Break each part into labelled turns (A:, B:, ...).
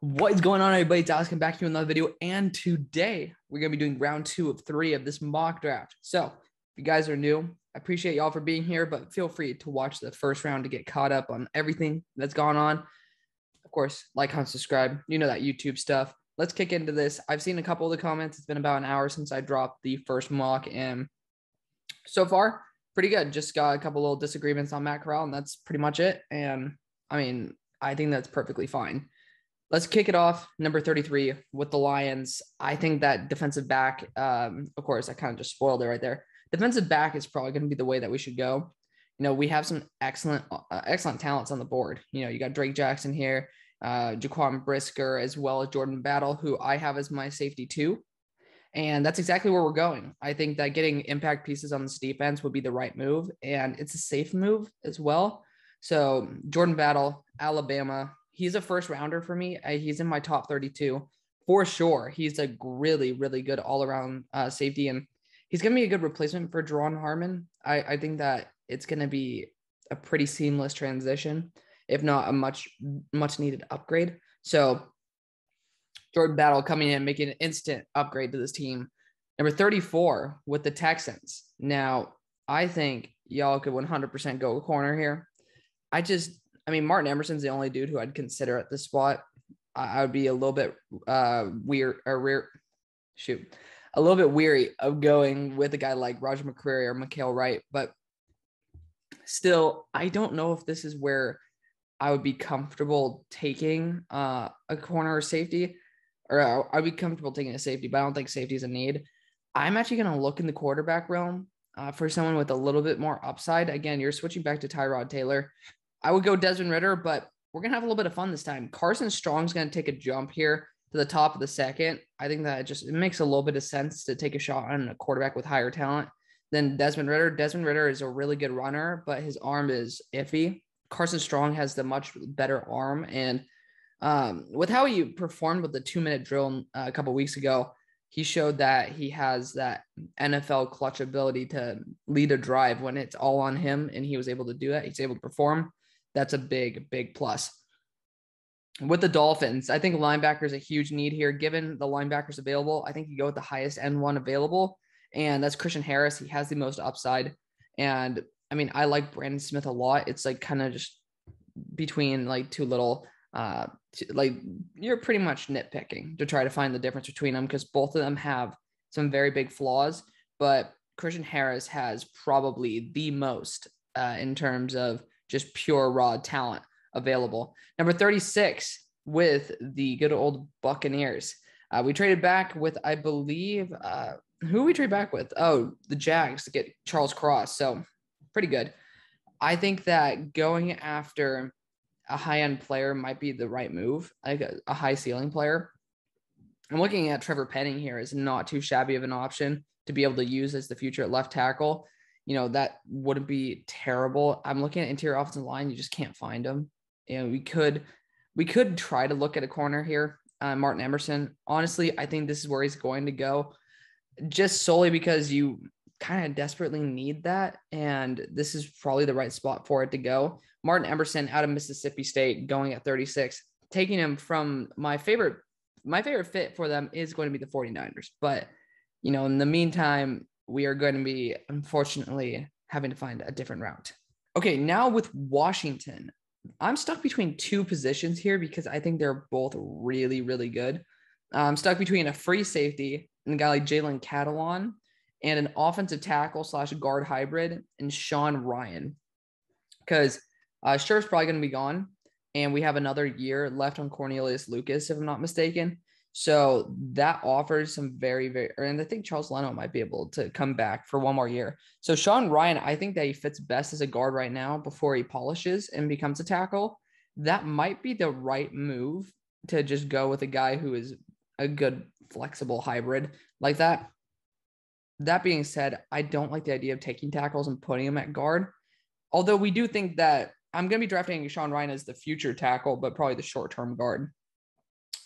A: What is going on, everybody? It's Alex, back to you in another video, and today we're going to be doing round 2 of 3 of this mock draft. So if you guys are new, I appreciate y'all for being here, but feel free to watch the first round to get caught up on everything that's gone on. Of course, like, comment, subscribe. You know that YouTube stuff. Let's kick into this. I've seen a couple of the comments. It's been about an hour since I dropped the first mock, and so far, pretty good. Just got a couple little disagreements on Matt Corral, and that's pretty much it. And I think that's perfectly fine. Let's kick it off. Number 33 with the Lions. I think that defensive back, of course, I kind of just spoiled it right there. Defensive back is probably going to be the way that we should go. You know, we have some excellent talents on the board. You know, you got Drake Jackson here, Jaquan Brisker, as well as Jordan Battle, who I have as my safety too. And that's exactly where we're going. I think that getting impact pieces on this defense would be the right move, and it's a safe move as well. So Jordan Battle, Alabama, he's a first rounder for me. He's in my top 32 for sure. He's a really, really good all around safety, and he's going to be a good replacement for Jerron Harmon. I think that it's going to be a pretty seamless transition, if not a much needed upgrade. So Jordan Battle coming in, making an instant upgrade to this team. Number 34 with the Texans. Now, I think y'all could 100% go Corner here. Martin Emerson's the only dude who I'd consider at this spot. I would be a little bit a little bit weary of going with a guy like Roger McCreary or Mikael Wright, but still, I don't know if this is where I would be comfortable taking a corner or safety, or I'd be comfortable taking a safety, but I don't think safety is a need. I'm actually going to look in the quarterback realm for someone with a little bit more upside. Again, you're switching back to Tyrod Taylor. I would go Desmond Ridder, but we're going to have a little bit of fun this time. Carson Strong's going to take a jump here to the top of the second. I think that it makes a little bit of sense to take a shot on a quarterback with higher talent than Desmond Ridder. Desmond Ridder is a really good runner, but his arm is iffy. Carson Strong has the much better arm, and with how he performed with the 2-minute drill a couple weeks ago, he showed that he has that NFL clutch ability to lead a drive when it's all on him, and he was able to do that. He's able to perform. That's a big, big plus. With the Dolphins, I think linebacker is a huge need here. Given the linebackers available, I think you go with the highest N1 available, and that's Christian Harris. He has the most upside. And I like Brandon Smith a lot. It's like kind of just between like two little, you're pretty much nitpicking to try to find the difference between them, because both of them have some very big flaws, but Christian Harris has probably the most in terms of just pure raw talent available. Number 36 with the good old Buccaneers. We traded back with, I believe, who we trade back with? Oh, the Jags to get Charles Cross. So pretty good. I think that going after a high-end player might be the right move, like a high ceiling player. I'm looking at Trevor Penning here as not too shabby of an option to be able to use as the future at left tackle. You know, that wouldn't be terrible. I'm looking at interior offensive line. You just can't find them. You know, we could try to look at a corner here. Martin Emerson. Honestly, I think this is where he's going to go, just solely because you kind of desperately need that, and this is probably the right spot for it to go. Martin Emerson out of Mississippi State, going at 36. Taking him from my favorite fit for them is going to be the 49ers. But, you know, in the meantime, we are going to be, unfortunately, having to find a different route. Okay, now with Washington, I'm stuck between two positions here because I think they're both really, really good. I'm stuck between a free safety and a guy like Jalen Catalon, and an offensive tackle / guard hybrid and Sean Ryan, because Scherf's probably going to be gone, and we have another year left on Cornelius Lucas, if I'm not mistaken. So that offers some and I think Charles Leno might be able to come back for one more year. So Sean Ryan, I think that he fits best as a guard right now before he polishes and becomes a tackle. That might be the right move, to just go with a guy who is a good flexible hybrid like that. That being said, I don't like the idea of taking tackles and putting them at guard. Although we do think that I'm going to be drafting Sean Ryan as the future tackle, but probably the short-term guard.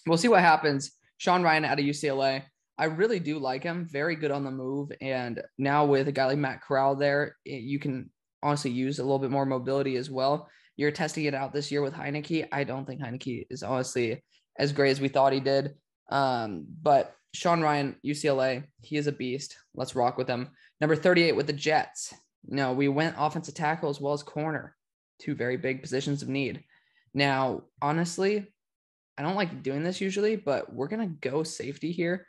A: We'll see what happens. Sean Ryan out of UCLA. I really do like him. Very good on the move. And now with a guy like Matt Corral there, you can honestly use a little bit more mobility as well. You're testing it out this year with Heineke. I don't think Heineke is honestly as great as we thought he did. But Sean Ryan, UCLA, he is a beast. Let's rock with him. Number 38 with the Jets. We went offensive tackle as well as corner, two very big positions of need. Now, honestly, I don't like doing this usually, but we're going to go safety here.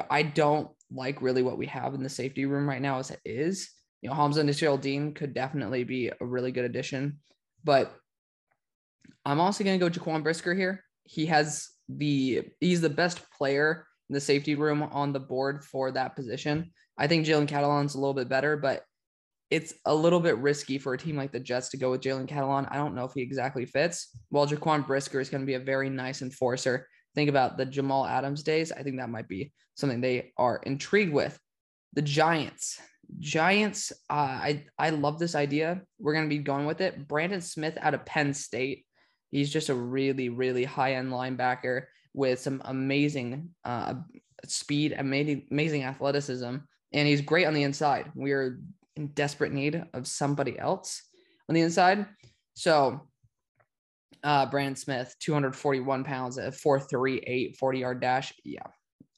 A: I don't like really what we have in the safety room right now as it is. Hamza Nasir-Dean could definitely be a really good addition, but I'm also going to go Jaquan Brisker here. He's the best player in the safety room on the board for that position. I think Jalen Catalon's a little bit better, but it's a little bit risky for a team like the Jets to go with Jalen Catalon. I don't know if he exactly fits. While Jaquan Brisker is going to be a very nice enforcer. Think about the Jamal Adams days. I think that might be something they are intrigued with. The Giants, I love this idea. We're going to be going with it. Brandon Smith out of Penn State. He's just a really, really high-end linebacker with some amazing speed, amazing athleticism, and he's great on the inside. We're in desperate need of somebody else on the inside. So Brandon Smith, 241 pounds at 4.38, 40-yard dash. Yeah,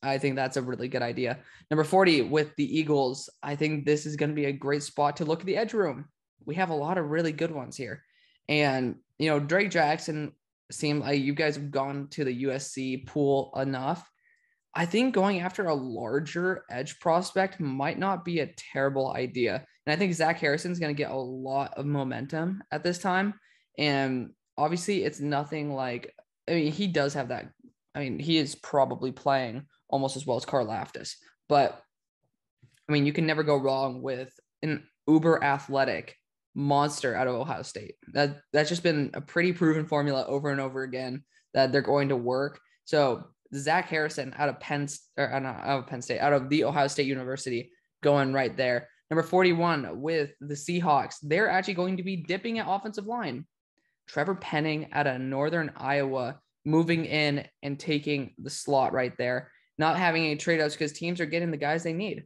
A: I think that's a really good idea. Number 40 with the Eagles. I think this is going to be a great spot to look at the edge room. We have a lot of really good ones here. And, Drake Jackson seemed like you guys have gone to the USC pool enough. I think going after a larger edge prospect might not be a terrible idea. And I think Zach Harrison is going to get a lot of momentum at this time. And obviously it's nothing like, he does have that. He is probably playing almost as well as Karlaftis, but you can never go wrong with an uber athletic monster out of Ohio State. That's just been a pretty proven formula over and over again that they're going to work. So Zach Harrison out of out of the Ohio State University going right there. Number 41 with the Seahawks. They're actually going to be dipping at offensive line. Trevor Penning out of Northern Iowa moving in and taking the slot right there. Not having any trade-offs because teams are getting the guys they need.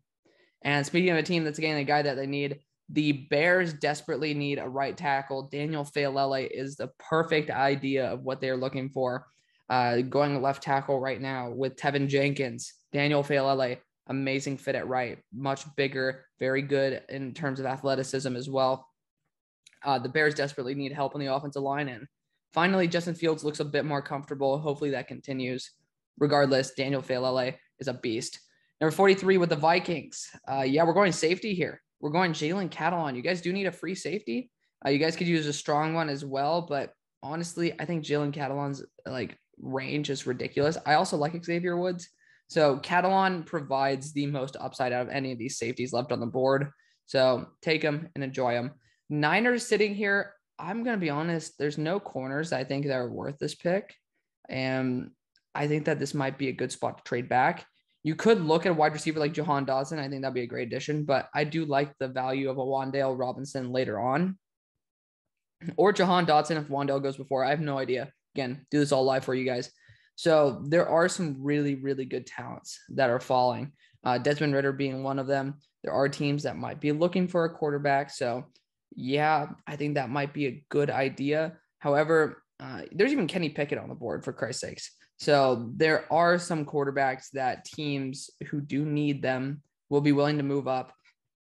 A: And speaking of a team that's getting a guy that they need, the Bears desperately need a right tackle. Daniel Faalele is the perfect idea of what they're looking for. Going left tackle right now with Tevin Jenkins. Daniel Faalele, amazing fit at right. Much bigger, very good in terms of athleticism as well. The Bears desperately need help on the offensive line. And finally, Justin Fields looks a bit more comfortable. Hopefully that continues. Regardless, Daniel Faalele is a beast. Number 43 with the Vikings. We're going safety here. We're going Jalen Catalon. You guys do need a free safety. You guys could use a strong one as well. But honestly, I think Jalen Catalon's range is ridiculous. I also like Xavier Woods. So Catalon provides the most upside out of any of these safeties left on the board. So take them and enjoy them. Niners sitting here. I'm going to be honest. There's no corners I think that are worth this pick. And I think that this might be a good spot to trade back. You could look at a wide receiver like Jahan Dotson. I think that'd be a great addition, but I do like the value of a Wan'Dale Robinson later on. Or Jahan Dotson if Wan'Dale goes before. I have no idea. Again, do this all live for you guys. So there are some really, really good talents that are falling. Desmond Ridder being one of them. There are teams that might be looking for a quarterback. So yeah, I think that might be a good idea. However, there's even Kenny Pickett on the board, for Christ's sakes. So there are some quarterbacks that teams who do need them will be willing to move up.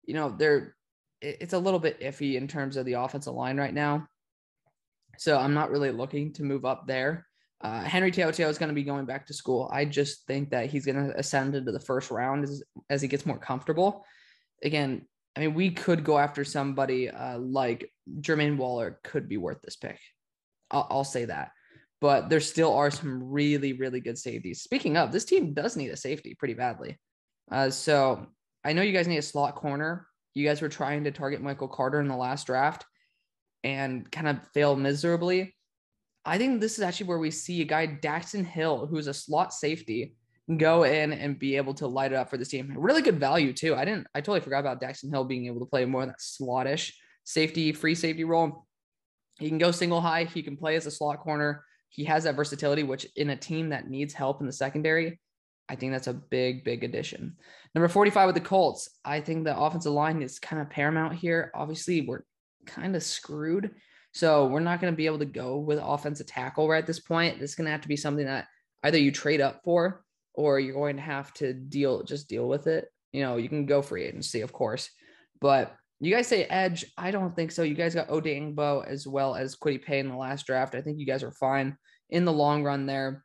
A: It's a little bit iffy in terms of the offensive line right now. So I'm not really looking to move up there. Henry To'oTo'o is going to be going back to school. I just think that he's going to ascend into the first round as he gets more comfortable. Again, we could go after somebody like Jermaine Waller could be worth this pick. I'll say that. But there still are some really, really good safeties. Speaking of, this team does need a safety pretty badly. So I know you guys need a slot corner. You guys were trying to target Michael Carter in the last draft and kind of failed miserably. I think this is actually where we see a guy, Daxton Hill, who's a slot safety, go in and be able to light it up for this team. Really good value too. I totally forgot about Daxton Hill being able to play more of that slottish safety, free safety role. He can go single high. He can play as a slot corner. He has that versatility, which in a team that needs help in the secondary, I think that's a big, big addition. Number 45 with the Colts. I think the offensive line is kind of paramount here. Obviously, we're kind of screwed. So we're not going to be able to go with offensive tackle right at this point. This is going to have to be something that either you trade up for, or you're going to have to deal with it. You can go free agency, of course, but you guys say edge. I don't think so. You guys got Odeyingbo as well as Kwity Paye in the last draft. I think you guys are fine in the long run there.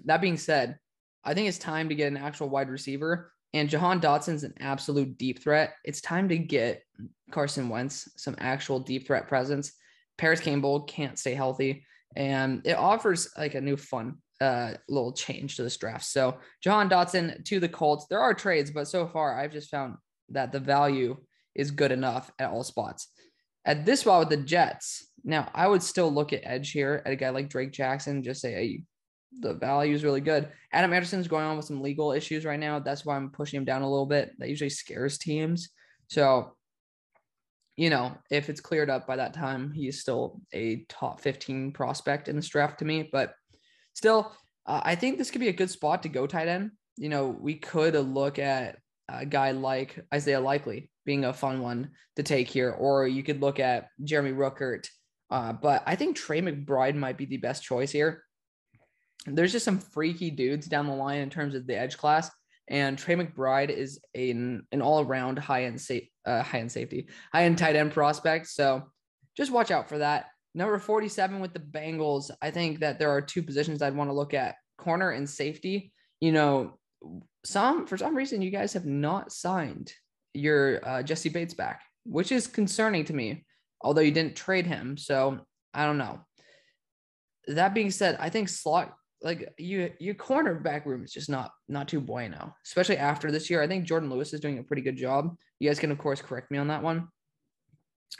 A: That being said, I think it's time to get an actual wide receiver, and Jahan Dotson's an absolute deep threat. It's time to get Carson Wentz some actual deep threat presence. Paris Campbell can't stay healthy, and it offers like a new fun little change to this draft. So Jahan Dotson to the Colts. There are trades, but so far I've just found that the value is good enough at all spots. At this spot with the Jets, now I would still look at edge here at a guy like Drake Jackson, just say, hey, the value is really good. Adam Anderson's going on with some legal issues right now. That's why I'm pushing him down a little bit. That usually scares teams. So, if it's cleared up by that time, he's still a top 15 prospect in this draft to me. But still, I think this could be a good spot to go tight end. We could look at a guy like Isaiah Likely being a fun one to take here, or you could look at Jeremy Ruckert. But I think Trey McBride might be the best choice here. There's just some freaky dudes down the line in terms of the edge class, and Trey McBride is an all-around high-end tight end prospect. So just watch out for that. Number 47 with the Bengals. I think that there are two positions I'd want to look at: corner and safety. For some reason, you guys have not signed your Jesse Bates back, which is concerning to me, although you didn't trade him. So I don't know. That being said, I think slot, like your cornerback room is just not too bueno, especially after this year. I think Jordan Lewis is doing a pretty good job. You guys can, of course, correct me on that one.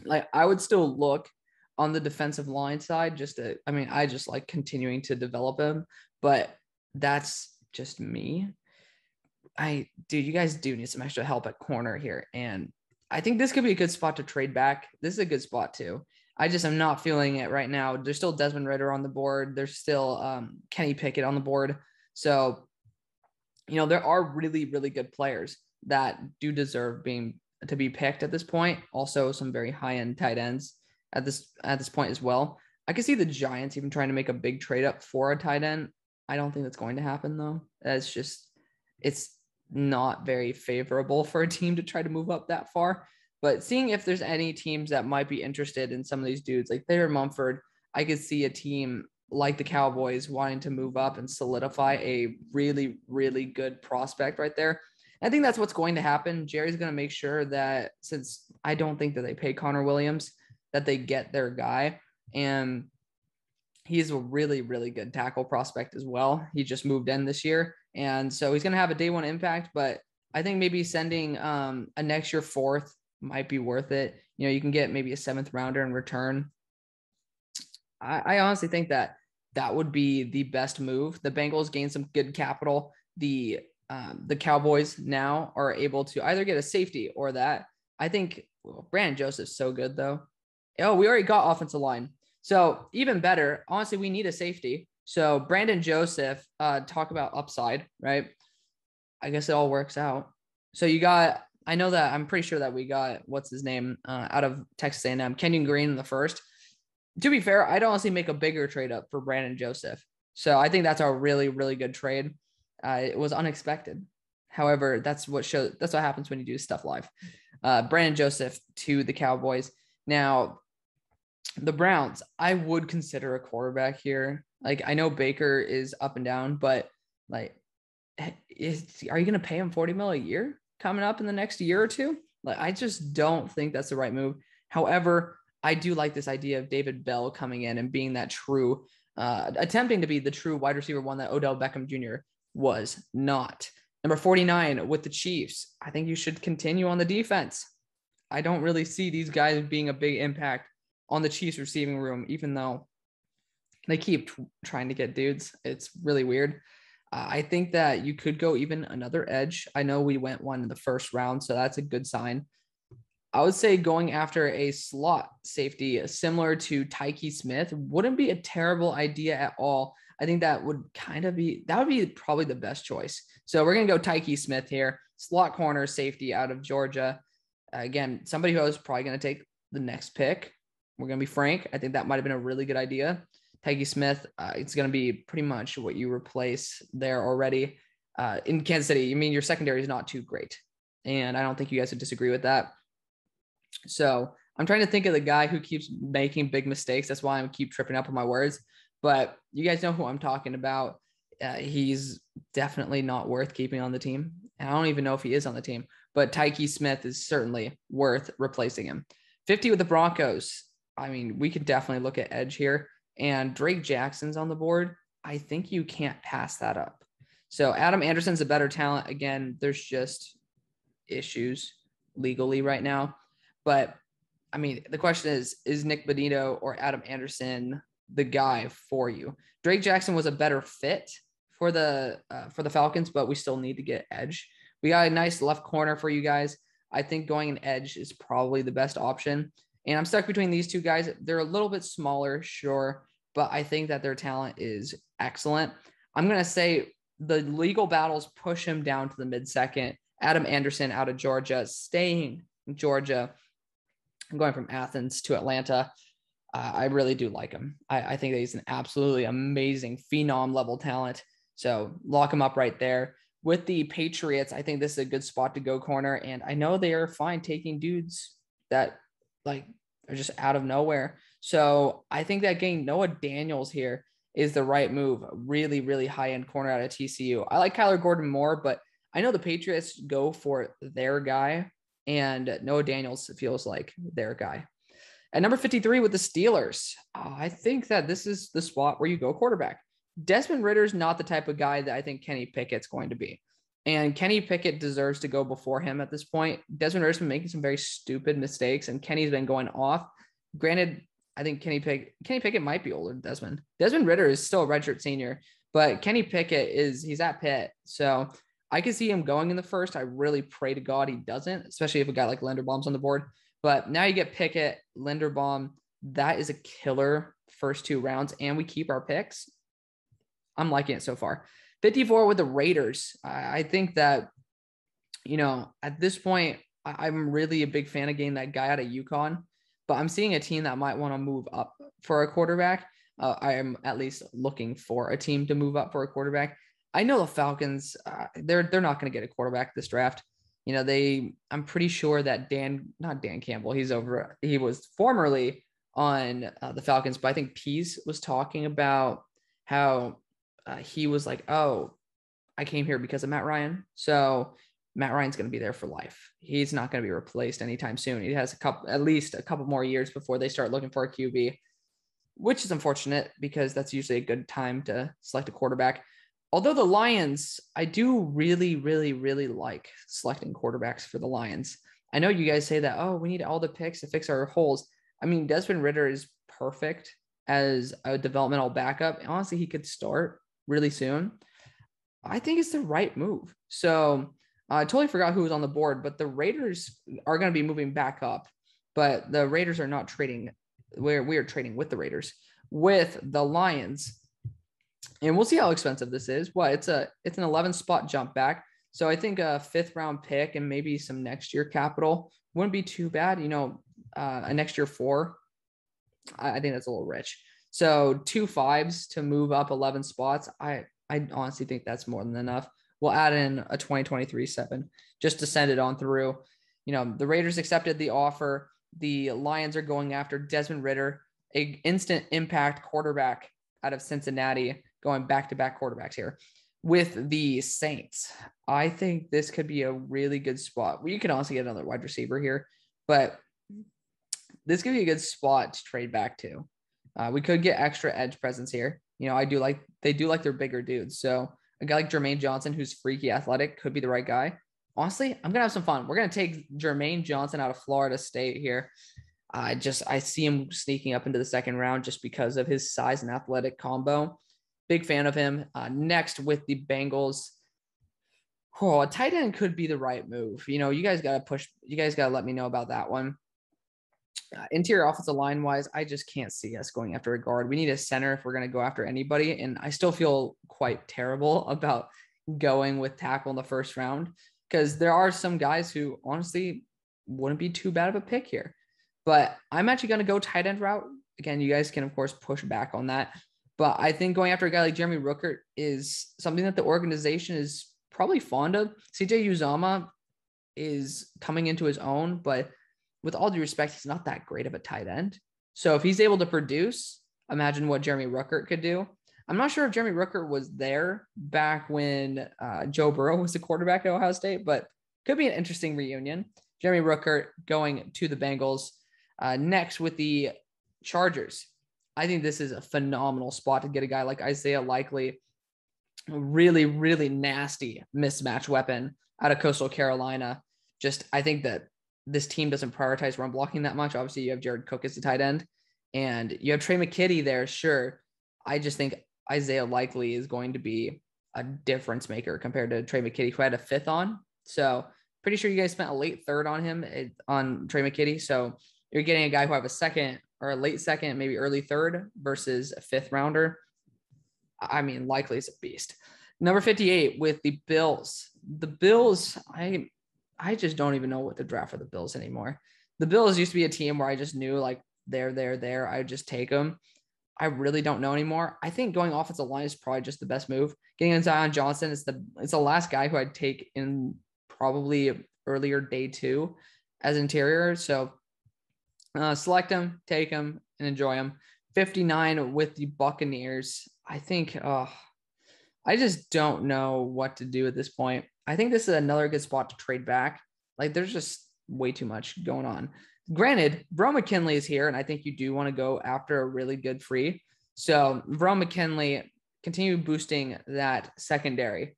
A: Like, I would still look on the defensive line side I just like continuing to develop him, but that's just me. You guys do need some extra help at corner here. And I think this could be a good spot to trade back. This is a good spot too. I'm not feeling it right now. There's still Desmond Ridder on the board. There's still Kenny Pickett on the board. So, there are really, really good players that do deserve to be picked at this point. Also, some very high-end tight ends at this point as well. I can see the Giants even trying to make a big trade up for a tight end. I don't think that's going to happen though. It's not very favorable for a team to try to move up that far. But seeing if there's any teams that might be interested in some of these dudes, like Thayer Mumford, I could see a team like the Cowboys wanting to move up and solidify a really, really good prospect right there. I think that's what's going to happen. Jerry's going to make sure that, since I don't think that they pay Connor Williams, that they get their guy. And he's a really, really good tackle prospect as well. He just moved in this year. And so he's going to have a day one impact, but I think maybe sending a next year fourth might be worth it. You can get maybe a 7th rounder in return. I honestly think that would be the best move. The Bengals gain some good capital. The Cowboys now are able to either get a safety or that. I think Brandon Joseph's so good though. Oh, we already got offensive line. So even better, honestly, we need a safety. So Brandon Joseph, talk about upside, right? I guess it all works out. So I'm pretty sure that we got, what's his name, out of Texas A&M, Kenyon Green in the first. To be fair, I'd honestly make a bigger trade up for Brandon Joseph. So I think that's a really, really good trade. It was unexpected. However, that's what happens when you do stuff live. Brandon Joseph to the Cowboys. Now, the Browns, I would consider a quarterback here. Like, I know Baker is up and down, but like, are you going to pay him $40 million a year coming up in the next year or two? Like, I just don't think that's the right move. However, I do like this idea of David Bell coming in and being that true, attempting to be the true wide receiver one that Odell Beckham Jr. was not. Number 49 with the Chiefs. I think you should continue on the defense. I don't really see these guys being a big impact on the Chiefs receiving room, even though they keep trying to get dudes. It's really weird. I think that you could go even another edge. I know we went one in the first round, so that's a good sign. I would say going after a slot safety similar to Tyke Smith wouldn't be a terrible idea at all. I think that would be probably the best choice. So we're going to go Tyke Smith here, slot corner safety out of Georgia. Again, somebody who I was probably going to take the next pick. We're going to be frank. I think that might've been a really good idea. Tyke Smith, it's going to be pretty much what you replace there already. In Kansas City, I mean, your secondary is not too great. And I don't think you guys would disagree with that. So I'm trying to think of the guy who keeps making big mistakes. That's why I keep tripping up on my words. But you guys know who I'm talking about. He's definitely not worth keeping on the team. And I don't even know if he is on the team. But Tyke Smith is certainly worth replacing him. 50 with the Broncos. I mean, we could definitely look at edge here. And Drake Jackson's on the board. I think you can't pass that up. So Adam Anderson's a better talent. Again, there's just issues legally right now. But, I mean, the question is Nick Bonito or Adam Anderson the guy for you? Drake Jackson was a better fit for the Falcons, but we still need to get edge. We got a nice left corner for you guys. I think going an edge is probably the best option. And I'm stuck between these two guys. They're a little bit smaller, sure, but I think that their talent is excellent. I'm going to say the legal battles push him down to the mid-second. Adam Anderson out of Georgia, staying in Georgia. I'm going from Athens to Atlanta. I really do like him. I think that he's an absolutely amazing phenom level talent. So lock him up right there. With the Patriots, I think this is a good spot to go corner. And I know they are fine taking dudes that like are just out of nowhere. So I think that getting Noah Daniels here is the right move. Really, really high-end corner out of TCU. I like Kyler Gordon more, but I know the Patriots go for their guy, and Noah Daniels feels like their guy. At number 53 with the Steelers, I think that this is the spot where you go quarterback. Desmond Ritter's not the type of guy that I think Kenny Pickett's going to be. And Kenny Pickett deserves to go before him at this point. Desmond Ritter's been making some very stupid mistakes, and Kenny's been going off. Granted, I think Kenny Pickett might be older than Desmond. Desmond Ridder is still a redshirt senior, but Kenny Pickett he's at Pitt. So I can see him going in the first. I really pray to God he doesn't, especially if a guy like Linderbaum's on the board. But now you get Pickett, Linderbaum. That is a killer first 2 rounds, and we keep our picks. I'm liking it so far. 54 with the Raiders. I think that, at this point, I'm really a big fan of getting that guy out of UConn, but I'm seeing a team that might want to move up for a quarterback. I am at least looking for a team to move up for a quarterback. I know the Falcons, they're not going to get a quarterback this draft. I'm pretty sure that not Dan Campbell, he was formerly on the Falcons, but I think Pease was talking about how he was like, oh, I came here because of Matt Ryan. So Matt Ryan's going to be there for life. He's not going to be replaced anytime soon. He has at least a couple more years before they start looking for a QB, which is unfortunate because that's usually a good time to select a quarterback. Although the Lions, I do really, really, really like selecting quarterbacks for the Lions. I know you guys say that, oh, we need all the picks to fix our holes. I mean, Desmond Ridder is perfect as a developmental backup. Honestly, he could start really soon. I think it's the right move. So I totally forgot who was on the board, but the Raiders are going to be moving back up. But the Raiders are not trading. We are trading with the Raiders, with the Lions. And we'll see how expensive this is. It's an 11 spot jump back. So I think a 5th round pick and maybe some next year capital wouldn't be too bad. A next year 4, I think that's a little rich. So 2 5s to move up 11 spots. I honestly think that's more than enough. We'll add in a 2023 7 just to send it on through. The Raiders accepted the offer. The Lions are going after Desmond Ridder, an instant impact quarterback out of Cincinnati, going back-to-back quarterbacks here. With the Saints, I think this could be a really good spot. You can also get another wide receiver here, but this could be a good spot to trade back to. We could get extra edge presence here. They do like their bigger dudes. So a guy like Jermaine Johnson, who's freaky athletic, could be the right guy. Honestly, I'm going to have some fun. We're going to take Jermaine Johnson out of Florida State here. I see him sneaking up into the 2nd round just because of his size and athletic combo. Big fan of him. Next with the Bengals. A tight end could be the right move. You guys got to push. You guys got to let me know about that one. Interior offensive line wise, I just can't see us going after a guard. We need a center if we're going to go after anybody. And I still feel quite terrible about going with tackle in the 1st round because there are some guys who honestly wouldn't be too bad of a pick here. But I'm actually going to go tight end route. Again, you guys can, of course, push back on that. But I think going after a guy like Jeremy Ruckert is something that the organization is probably fond of. CJ Uzama is coming into his own, but with all due respect, he's not that great of a tight end. So if he's able to produce, imagine what Jeremy Ruckert could do. I'm not sure if Jeremy Ruckert was there back when Joe Burrow was the quarterback at Ohio State, but could be an interesting reunion. Jeremy Ruckert going to the Bengals. Next with the Chargers. I think this is a phenomenal spot to get a guy like Isaiah Likely, a really, really nasty mismatch weapon out of Coastal Carolina. I think that this team doesn't prioritize run blocking that much. Obviously, you have Jared Cook as the tight end, and you have Trey McKitty there, sure. I just think Isaiah Likely is going to be a difference maker compared to Trey McKitty, who had a 5th on. So pretty sure you guys spent a late 3rd on him, on Trey McKitty. So you're getting a guy who have a 2nd or a late 2nd, maybe early 3rd versus a 5th rounder. I mean, Likely is a beast. Number 58 with the Bills. The Bills, I just don't even know what to draft for the Bills anymore. The Bills used to be a team where I just knew like they're there. I would just take them. I really don't know anymore. I think going offensive line is probably just the best move. Getting in Zion Johnson is the last guy who I'd take in probably earlier day 2 as interior. So select him, take him, and enjoy him. 59 with the Buccaneers. I think I just don't know what to do at this point. I think this is another good spot to trade back. Like there's just way too much going on. Granted, Bro McKinley is here, and I think you do want to go after a really good free. So Bro McKinley, continue boosting that secondary.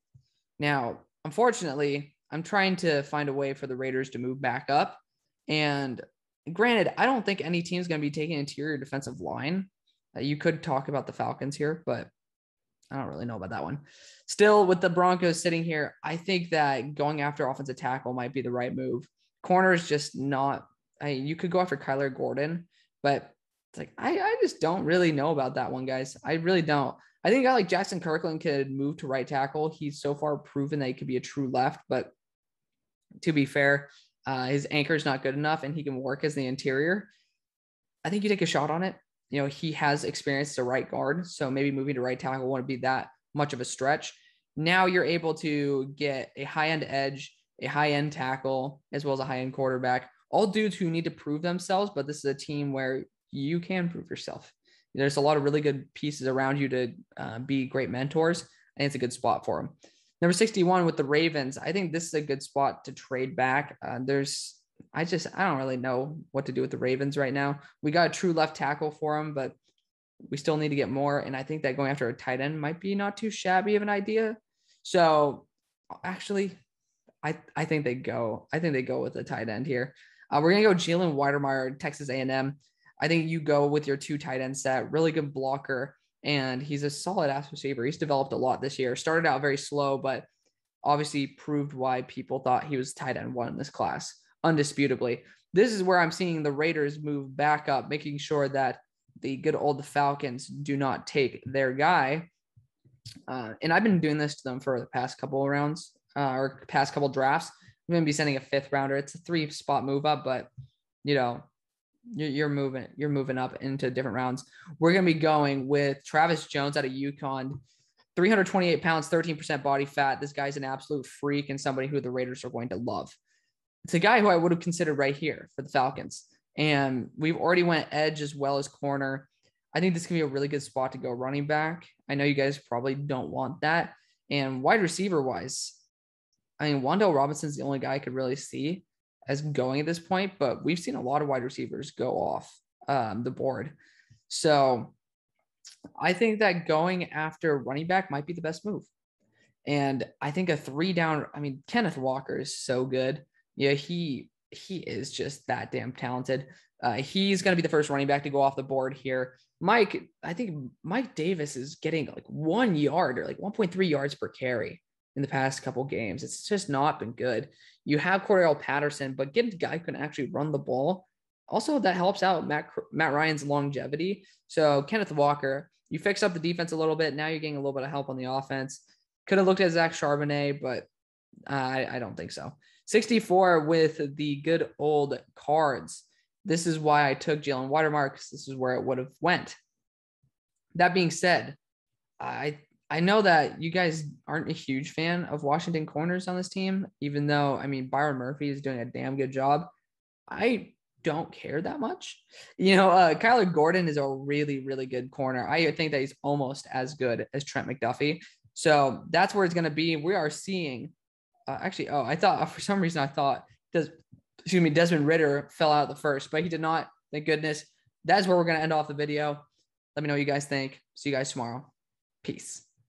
A: Now, unfortunately, I'm trying to find a way for the Raiders to move back up. And granted, I don't think any team is going to be taking interior defensive line. You could talk about the Falcons here, but I don't really know about that one. Still, with the Broncos sitting here, I think that going after offensive tackle might be the right move. Corner is just not. You could go after Kyler Gordon, but it's like I just don't really know about that one, guys. I really don't. I think a guy like Jackson Kirkland could move to right tackle. He's so far proven that he could be a true left, but to be fair, his anchor is not good enough, and he can work as the interior. I think you take a shot on it. You know, he has experience as a right guard, so maybe moving to right tackle won't be that much of a stretch. Now you're able to get a high-end edge, a high-end tackle, as well as a high-end quarterback. All dudes who need to prove themselves, but this is a team where you can prove yourself. There's a lot of really good pieces around you to be great mentors, and it's a good spot for them. Number 61 with the Ravens. I think this is a good spot to trade back. I don't really know what to do with the Ravens right now. We got a true left tackle for them, but we still need to get more. And I think that going after a tight end might be not too shabby of an idea. So actually, I think they go with a tight end here. We're going to go Jalen Weidermeyer, Texas A&M. I think you go with your 2 tight end set, really good blocker, and he's a solid ass receiver. He's developed a lot this year. Started out very slow, but obviously proved why people thought he was tight end 1 in this class, undisputably. This is where I'm seeing the Raiders move back up, making sure that the good old Falcons do not take their guy. And I've been doing this to them for the past couple of rounds or past couple drafts. I'm going to be sending a 5th rounder. It's a 3-spot move up, but you know, you're moving up into different rounds. We're going to be going with Travis Jones out of UConn, 328 pounds, 13% body fat. This guy's an absolute freak and somebody who the Raiders are going to love. It's a guy who I would have considered right here for the Falcons. And we've already went edge as well as corner. I think this can be a really good spot to go running back. I know you guys probably don't want that. And wide receiver wise, I mean, Wan'Dale Robinson's the only guy I could really see as going at this point, but we've seen a lot of wide receivers go off the board. So I think that going after running back might be the best move. And I think a 3-down, I mean, Kenneth Walker is so good. Yeah, he is just that damn talented. He's going to be the first running back to go off the board here. I think Mike Davis is getting like 1 yard or like 1.3 yards per carry in the past couple games. It's just not been good. You have Cordell Patterson, but get a guy who can actually run the ball. Also, that helps out Matt Ryan's longevity. So Kenneth Walker, you fix up the defense a little bit. Now you're getting a little bit of help on the offense. Could have looked at Zach Charbonnet, but I don't think so. 64 with the good old Cards. This is why I took Jalen Weidermeyer, because this is where it would have went. That being said, I know that you guys aren't a huge fan of Washington corners on this team, even though, I mean, Byron Murphy is doing a damn good job. I don't care that much. Kyler Gordon is a really, really good corner. I think that he's almost as good as Trent McDuffie. So that's where it's going to be. We are seeing I thought for some reason, Desmond Ridder fell out the first, but he did not. Thank goodness. That's where we're going to end off the video. Let me know what you guys think. See you guys tomorrow. Peace.